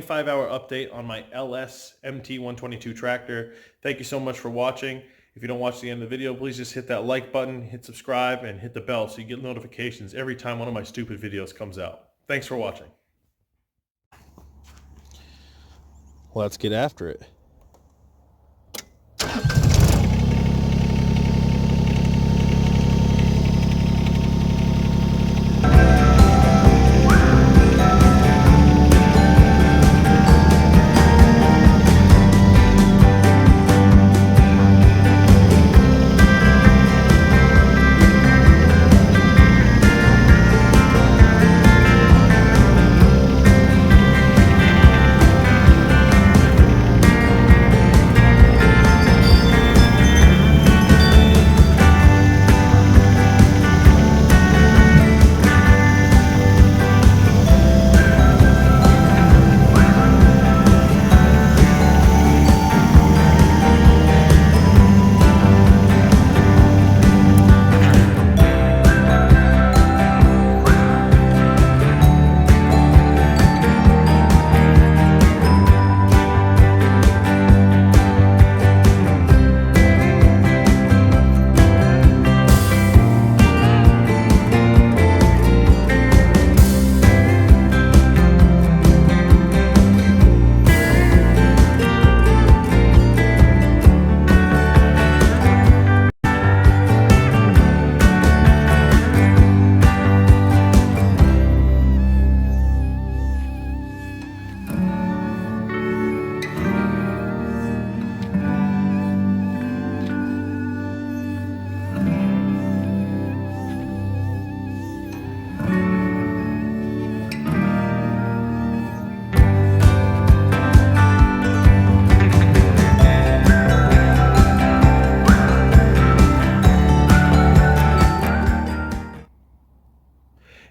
25-hour update on my LS MT122 tractor. Thank you so much for watching. If you don't watch the end of the video, please just hit that like button, hit subscribe, and hit the bell so you get notifications every time one of my stupid videos comes out. Thanks for watching. Let's get after it.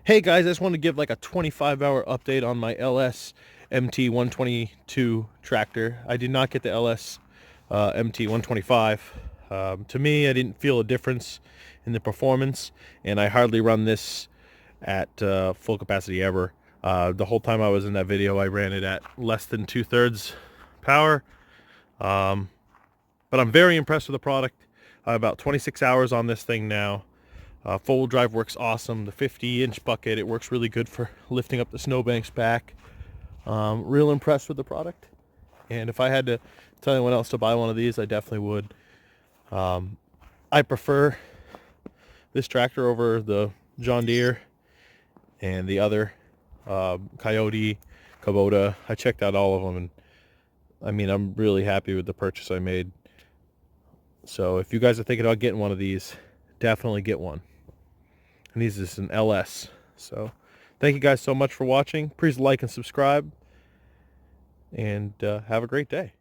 Hey guys, I just wanted to give like a 25-hour update on my LS MT122 tractor. I did not get the LS MT125. To me, I didn't feel a difference in the performance, and I hardly run this at full capacity ever. The whole time I was in that video, I ran it at less than 2/3 power. But I'm very impressed with the product. About 26 hours on this thing now. Four-wheel drive works awesome. The 50-inch bucket, it works really good for lifting up the snowbanks back. Real impressed with the product. And if I had to tell anyone else to buy one of these, I definitely would. I prefer this tractor over the John Deere and the other Coyote, Kubota. I checked out all of them, and I mean, I'm really happy with the purchase I made. So if you guys are thinking about getting one of these, definitely get one. And this is an LS. So thank you guys so much for watching. Please like and subscribe, and have a great day.